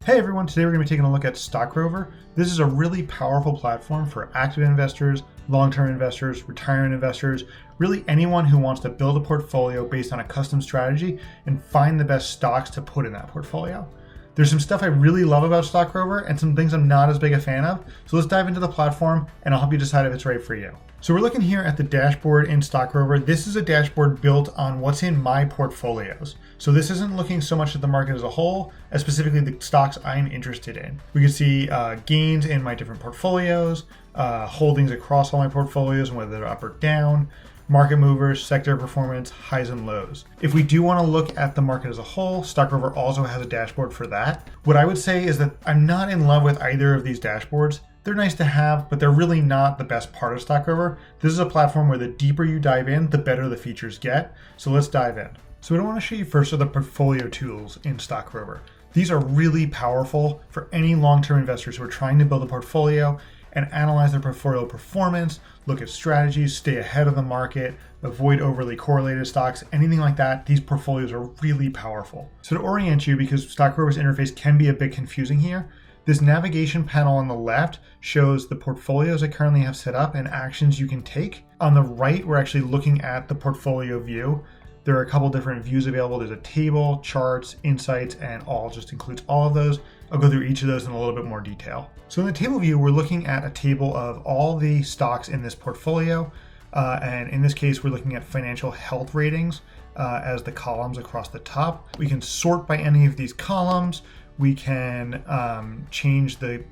Hey everyone, today we're going to be taking a look at Stock Rover. This is a really powerful platform for active investors, long-term investors, retirement investors, really anyone who wants to build a portfolio based on a custom strategy and find the best stocks to put in that portfolio. There's some stuff I really love about Stock Rover and some things I'm not as big a fan of. So let's dive into the platform and I'll help you decide if it's right for you. So we're looking here at the dashboard in Stock Rover. This is a dashboard built on what's in my portfolios. So this isn't looking so much at the market as a whole, as specifically the stocks I'm interested in. We can see gains in my different portfolios, holdings across all my portfolios and whether they're up or down, market movers, sector performance, highs and lows. If we do want to look at the market as a whole, Stock Rover also has a dashboard for that. What I would say is that I'm not in love with either of these dashboards. They're nice to have, but they're really not the best part of Stock Rover. This is a platform where the deeper you dive in, the better the features get. So let's dive in. So what I want to show you first are the portfolio tools in Stock Rover. These are really powerful for any long-term investors who are trying to build a portfolio and analyze their portfolio performance, look at strategies, stay ahead of the market, avoid overly correlated stocks, anything like that. These portfolios are really powerful. So to orient you, because Stock Rover's interface can be a bit confusing here, this navigation panel on the left shows the portfolios I currently have set up and actions you can take. On the right, we're actually looking at the portfolio view. There are a couple different views available. There's a table, charts, insights, and all just includes all of those. I'll go through each of those in a little bit more detail. So in the table view, we're looking at a table of all the stocks in this portfolio. And in this case, we're looking at financial health ratings as the columns across the top. We can sort by any of these columns. We can change the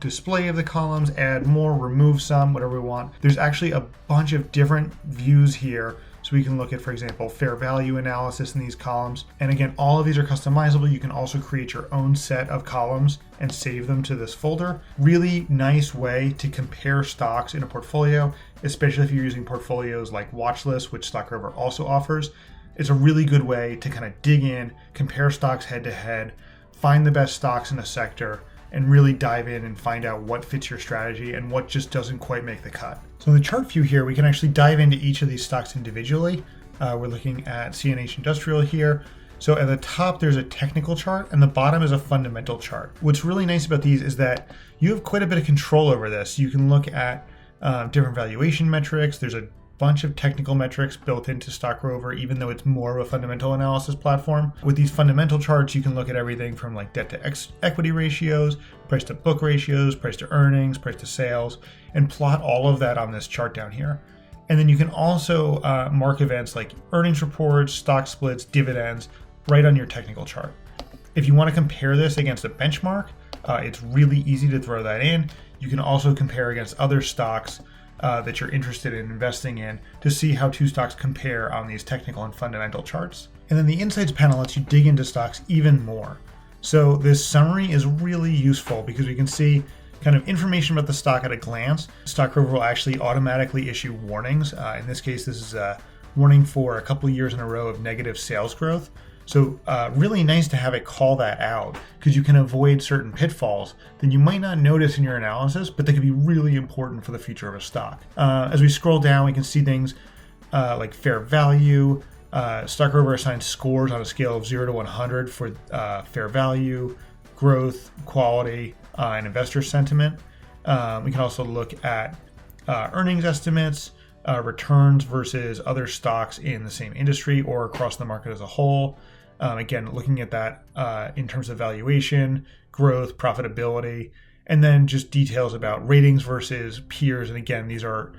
display of the columns, add more, remove some, whatever we want. There's actually a bunch of different views here. So we can look at, for example, fair value analysis in these columns. And again, all of these are customizable. You can also create your own set of columns and save them to this folder. Really nice way to compare stocks in a portfolio, especially if you're using portfolios like Watchlist, which Stock Rover also offers. It's a really good way to kind of dig in, compare stocks head to head, find the best stocks in a sector, and really dive in and find out what fits your strategy and what just doesn't quite make the cut. So in the chart view here, we can actually dive into each of these stocks individually. We're looking at CNH Industrial here. So at the top, there's a technical chart and the bottom is a fundamental chart. What's really nice about these is that you have quite a bit of control over this. You can look at different valuation metrics. There's a bunch of technical metrics built into Stock Rover, even though it's more of a fundamental analysis platform. With these fundamental charts, you can look at everything from like debt to equity ratios, price to book ratios, price to earnings, price to sales, and plot all of that on this chart down here. And then you can also mark events like earnings reports, stock splits, dividends, right on your technical chart. If you want to compare this against a benchmark, it's really easy to throw that in. You can also compare against other stocks that you're interested in investing in to see how two stocks compare on these technical and fundamental charts. And then the Insights panel lets you dig into stocks even more. So this summary is really useful because we can see kind of information about the stock at a glance. Stock Rover will actually automatically issue warnings. In this case, this is a warning for a couple of years in a row of negative sales growth. So really nice to have it call that out because you can avoid certain pitfalls that you might not notice in your analysis, but they could be really important for the future of a stock. As we scroll down, we can see things like fair value. Stock Rover assigns scores on a scale of 0 to 100 for fair value, growth, quality, and investor sentiment. We can also look at earnings estimates, returns versus other stocks in the same industry or across the market as a whole. Again, looking at that in terms of valuation, growth, profitability, and then just details about ratings versus peers. And again, these are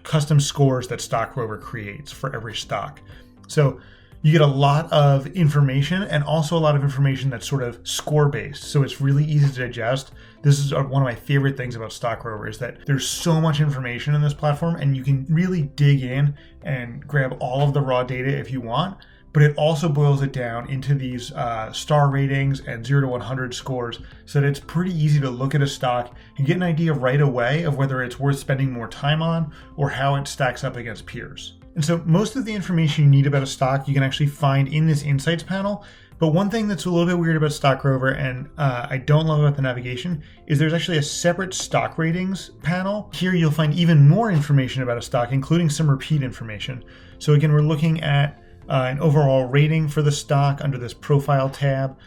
custom scores that Stock Rover creates for every stock. So you get a lot of information and also a lot of information that's sort of score-based. So it's really easy to digest. This is one of my favorite things about Stock Rover is that there's so much information in this platform and you can really dig in and grab all of the raw data if you want. But it also boils it down into these star ratings and 0 to 100 scores so that it's pretty easy to look at a stock and get an idea right away of whether it's worth spending more time on or how it stacks up against peers. And so most of the information you need about a stock you can actually find in this Insights panel. But one thing that's a little bit weird about Stock Rover and I don't love about the navigation is there's actually a separate stock ratings panel. Here you'll find even more information about a stock, including some repeat information. So again, we're looking at an overall rating for the stock under this profile tab.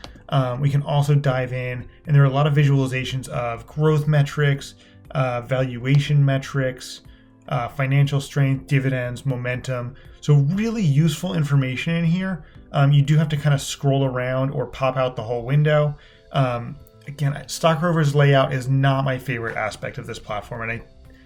We can also dive in, and there are a lot of visualizations of growth metrics, valuation metrics, financial strength, dividends, momentum. So really useful information in here. You do have to kind of scroll around or pop out the whole window. Again, Stock Rover's layout is not my favorite aspect of this platform, and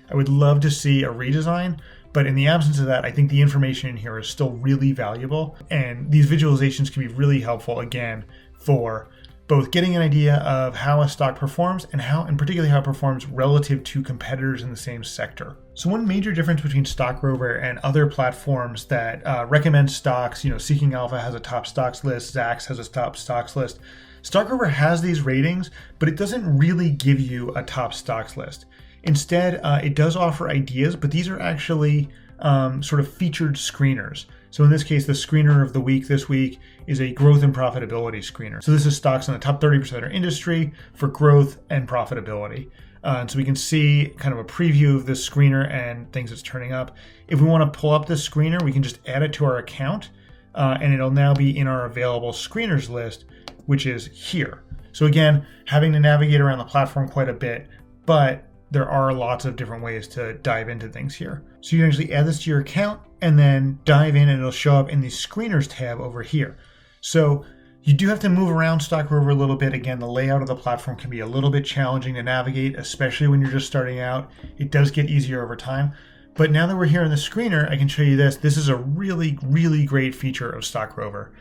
I would love to see a redesign, but in the absence of that, I think the information in here is still really valuable, and these visualizations can be really helpful, again, for both getting an idea of how a stock performs and particularly how it performs relative to competitors in the same sector. So one major difference between Stock Rover and other platforms that recommend stocks, Seeking Alpha has a top stocks list, Zacks has a top stocks list. Stock Rover has these ratings, but it doesn't really give you a top stocks list. Instead, it does offer ideas, but these are actually sort of featured screeners. So in this case, the screener of the week this week is a growth and profitability screener. So this is stocks in the top 30% of our industry for growth and profitability. And so we can see kind of a preview of this screener and things it's turning up. If we want to pull up this screener, we can just add it to our account, and it'll now be in our available screeners list, which is here. So again, having to navigate around the platform quite a bit, but there are lots of different ways to dive into things here. So you can actually add this to your account and then dive in, and it'll show up in the screeners tab over here. So you do have to move around Stock Rover a little bit. Again, the layout of the platform can be a little bit challenging to navigate, especially when you're just starting out. It does get easier over time. But now that we're here in the screener, I can show you this. This is a really, really great feature of Stock Rover.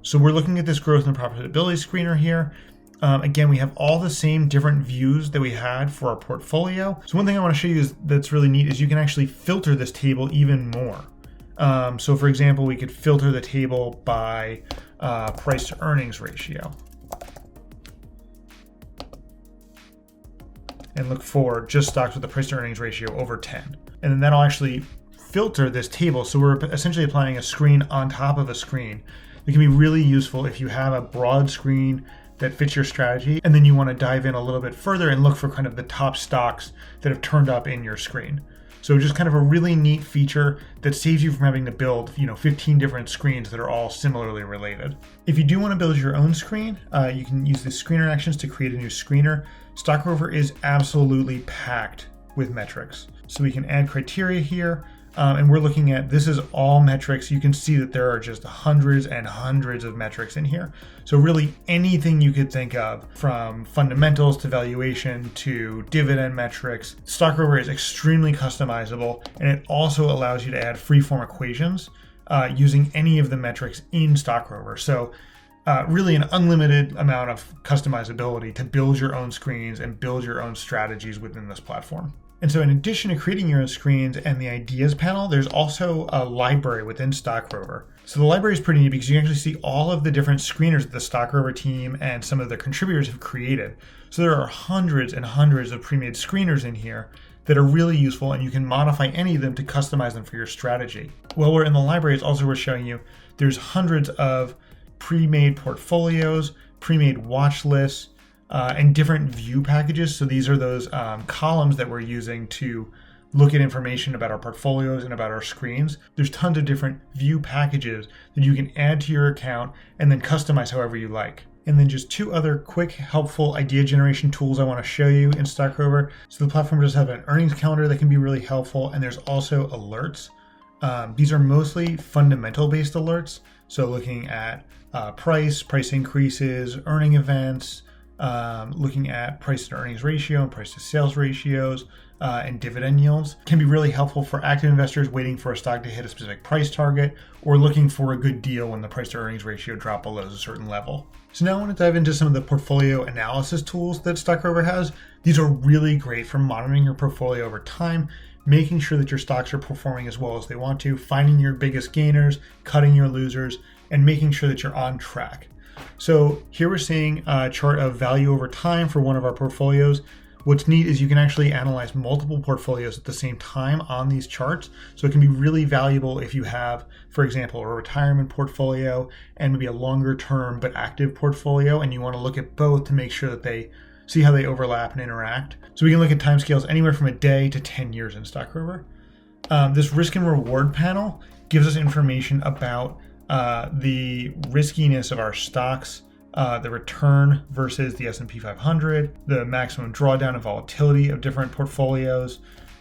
So we're looking at this growth and profitability screener here. Again, we have all the same different views that we had for our portfolio. So one thing I want to show you that's really neat is you can actually filter this table even more. So for example, we could filter the table by price to earnings ratio and look for just stocks with the price to earnings ratio over 10. And then that'll actually filter this table. So we're essentially applying a screen on top of a screen. It can be really useful if you have a broad screen that fits your strategy, and then you want to dive in a little bit further and look for kind of the top stocks that have turned up in your screen. So just kind of a really neat feature that saves you from having to build, 15 different screens that are all similarly related. If you do want to build your own screen, you can use the screener actions to create a new screener. Stock Rover is absolutely packed with metrics. So we can add criteria here. And we're looking at, this is all metrics. You can see that there are just hundreds and hundreds of metrics in here. So really anything you could think of, from fundamentals to valuation to dividend metrics. Stock Rover is extremely customizable, and it also allows you to add freeform equations using any of the metrics in Stock Rover. So really an unlimited amount of customizability to build your own screens and build your own strategies within this platform. And so in addition to creating your own screens and the ideas panel, there's also a library within Stock Rover. So the library is pretty neat because you can actually see all of the different screeners that the Stock Rover team and some of the contributors have created. So there are hundreds and hundreds of pre-made screeners in here that are really useful, and you can modify any of them to customize them for your strategy. While we're in the library, it's also worth showing you there's hundreds of pre-made portfolios, pre-made watch lists, and different view packages. So these are those columns that we're using to look at information about our portfolios and about our screens. There's tons of different view packages that you can add to your account and then customize however you like. And then just two other quick, helpful idea generation tools I want to show you in Stock Rover. So the platform does have an earnings calendar that can be really helpful, and there's also alerts. These are mostly fundamental-based alerts. So looking at price increases, earning events, looking at price to earnings ratio and price to sales ratios, and dividend yields can be really helpful for active investors waiting for a stock to hit a specific price target or looking for a good deal when the price to earnings ratio drops below a certain level. So now I want to dive into some of the portfolio analysis tools that Stock Rover has. These are really great for monitoring your portfolio over time, making sure that your stocks are performing as well as they want to, finding your biggest gainers, cutting your losers, and making sure that you're on track. So here we're seeing a chart of value over time for one of our portfolios. What's neat is you can actually analyze multiple portfolios at the same time on these charts. So it can be really valuable if you have, for example, a retirement portfolio and maybe a longer term but active portfolio, and you want to look at both to make sure that they see how they overlap and interact. So we can look at timescales anywhere from a day to 10 years in Stock Rover. This risk and reward panel gives us information about the riskiness of our stocks the return versus the S&P 500, the maximum drawdown and volatility of different portfolios,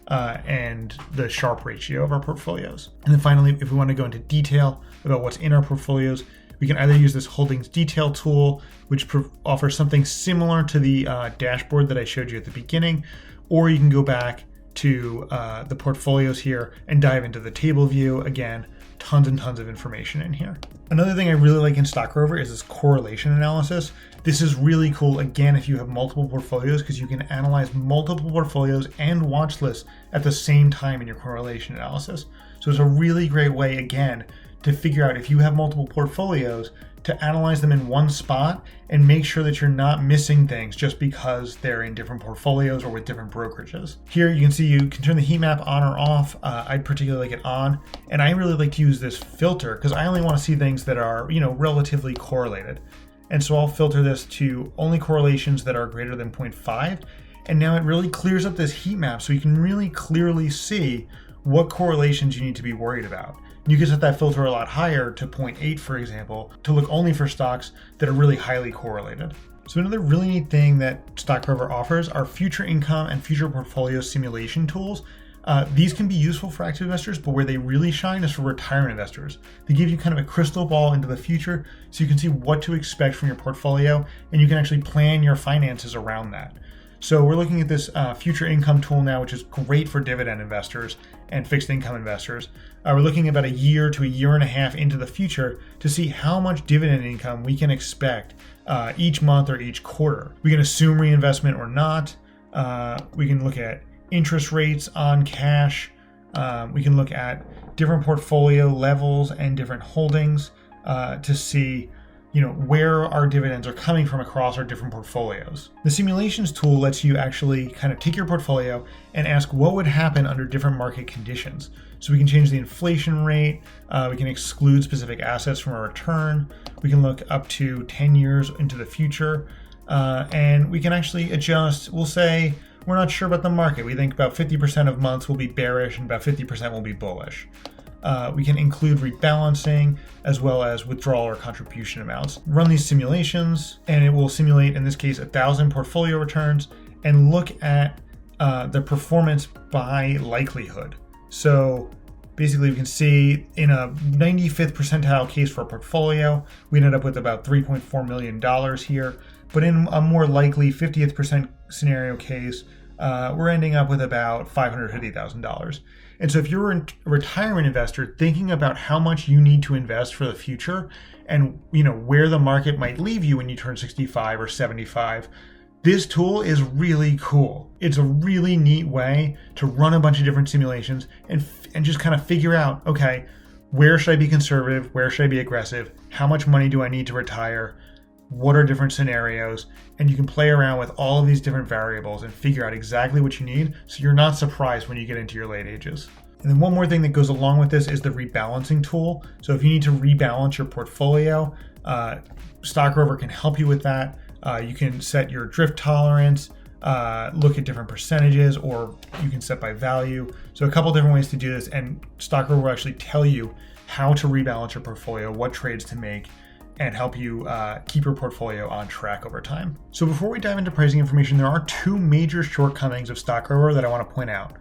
and the Sharpe ratio of our portfolios. And then finally, if we want to go into detail about what's in our portfolios, we can either use this holdings detail tool, which offers something similar to the dashboard that I showed you at the beginning, or you can go back to the portfolios here and dive into the table view. Again, tons and tons of information in here. Another thing I really like in Stock Rover is this correlation analysis. This is really cool, again, if you have multiple portfolios, because you can analyze multiple portfolios and watch lists at the same time in your correlation analysis. So it's a really great way, again, to figure out if you have multiple portfolios, to analyze them in one spot and make sure that you're not missing things just because they're in different portfolios or with different brokerages. Here you can see you can turn the heat map on or off. I particularly like it on, and I really like to use this filter because I only want to see things that are, relatively correlated. And so I'll filter this to only correlations that are greater than 0.5. And now it really clears up this heat map so you can really clearly see what correlations you need to be worried about. You can set that filter a lot higher to 0.8, for example, to look only for stocks that are really highly correlated. So another really neat thing that Stock Rover offers are future income and future portfolio simulation tools. These can be useful for active investors, but where they really shine is for retirement investors. They give you kind of a crystal ball into the future so you can see what to expect from your portfolio, and you can actually plan your finances around that. So we're looking at this future income tool now, which is great for dividend investors and fixed income investors. We're looking about a year to a year and a half into the future to see how much dividend income we can expect each month or each quarter. We can assume reinvestment or not. We can look at interest rates on cash. We can look at different portfolio levels and different holdings to see where our dividends are coming from across our different portfolios. The simulations tool lets you actually kind of take your portfolio and ask what would happen under different market conditions. So we can change the inflation rate, we can exclude specific assets from a return, we can look up to 10 years into the future, and we can actually adjust. We'll say we're not sure about the market. We think about 50% of months will be bearish and about 50% will be bullish. We can include rebalancing as well as withdrawal or contribution amounts. Run these simulations and it will simulate, in this case, 1,000 portfolio returns and look at the performance by likelihood. So basically we can see in a 95th percentile case for a portfolio, we ended up with about $3.4 million here. But in a more likely 50th percent scenario case, we're ending up with about $550,000. And so if you're a retirement investor thinking about how much you need to invest for the future and where the market might leave you when you turn 65 or 75, this tool is really cool. It's a really neat way to run a bunch of different simulations and just kind of figure out, okay, where should I be conservative? Where should I be aggressive? How much money do I need to retire? What are different scenarios? And you can play around with all of these different variables and figure out exactly what you need so you're not surprised when you get into your late ages. And then one more thing that goes along with this is the rebalancing tool. So if you need to rebalance your portfolio, Stock Rover can help you with that. You can set your drift tolerance, look at different percentages, or you can set by value. So a couple different ways to do this, and Stock Rover will actually tell you how to rebalance your portfolio, what trades to make, and help you keep your portfolio on track over time. So before we dive into pricing information, there are two major shortcomings of Stock Rover that I want to point out.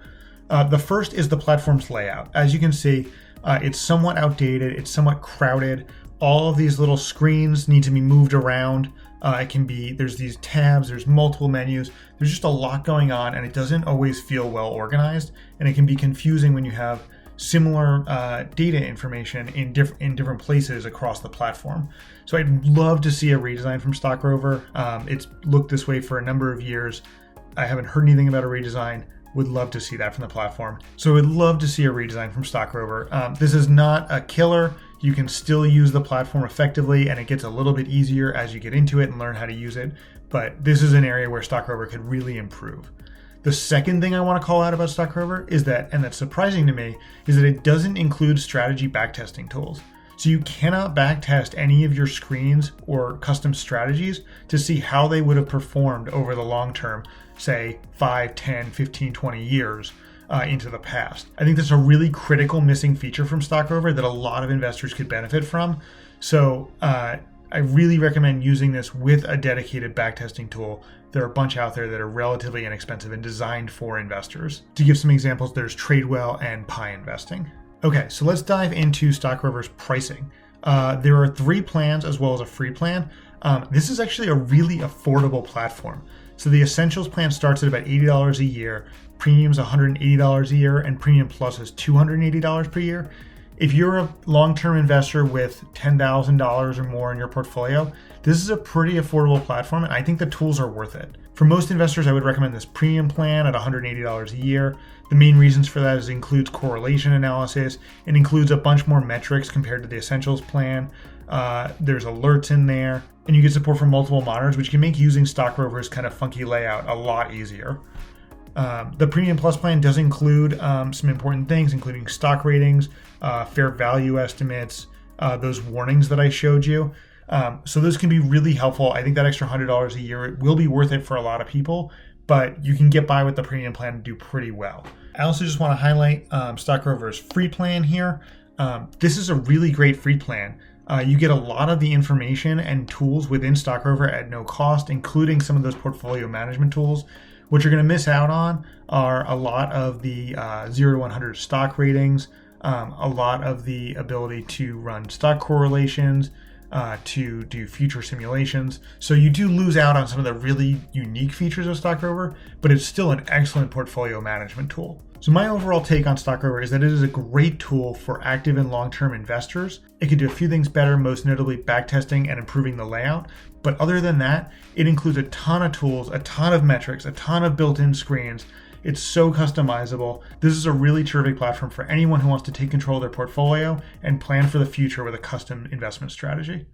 The first is the platform's layout. As you can see, it's somewhat outdated, it's somewhat crowded. All of these little screens need to be moved around. There's these tabs, there's multiple menus, there's just a lot going on, and it doesn't always feel well organized, and it can be confusing when you have similar data information in different places across the platform. So I'd love to see a redesign from Stock Rover. It's looked this way for a number of years. I haven't heard anything about a redesign. Would love to see that from the platform. So we'd love to see a redesign from Stock Rover. This is not a killer. You can still use the platform effectively, and it gets a little bit easier as you get into it and learn how to use it. But this is an area where Stock Rover could really improve. The second thing I want to call out about Stock Rover is that, and that's surprising to me, is that it doesn't include strategy backtesting tools. So you cannot backtest any of your screens or custom strategies to see how they would have performed over the long term, say 5, 10, 15, 20 years into the past. I think that's a really critical missing feature from Stock Rover that a lot of investors could benefit from. So I really recommend using this with a dedicated backtesting tool. There are a bunch out there that are relatively inexpensive and designed for investors. To give some examples, there's Tradewell and Pi Investing. Okay, so let's dive into Stock Rover's pricing. There are 3 plans as well as a free plan. This is actually a really affordable platform. So the Essentials plan starts at about $80 a year, Premium's $180 a year, and Premium Plus is $280 per year. If you're a long-term investor with $10,000 or more in your portfolio, this is a pretty affordable platform, and I think the tools are worth it. For most investors, I would recommend this premium plan at $180 a year. The main reasons for that is it includes correlation analysis. It includes a bunch more metrics compared to the Essentials plan. There's alerts in there, and you get support from multiple monitors, which can make using Stock Rover's kind of funky layout a lot easier. The Premium Plus plan does include some important things, including stock ratings, fair value estimates, those warnings that I showed you. So those can be really helpful. I think that extra $100 a year will be worth it for a lot of people, but you can get by with the premium plan and do pretty well. I also just want to highlight Stock Rover's free plan here. This is a really great free plan. You get a lot of the information and tools within Stock Rover at no cost, including some of those portfolio management tools. What you're going to miss out on are a lot of the 0 to 100 stock ratings, a lot of the ability to run stock correlations, to do future simulations. So you do lose out on some of the really unique features of Stock Rover, but it's still an excellent portfolio management tool. So my overall take on Stock Rover is that it is a great tool for active and long-term investors. It can do a few things better, most notably backtesting and improving the layout. But other than that, it includes a ton of tools, a ton of metrics, a ton of built-in screens. It's so customizable. This is a really terrific platform for anyone who wants to take control of their portfolio and plan for the future with a custom investment strategy.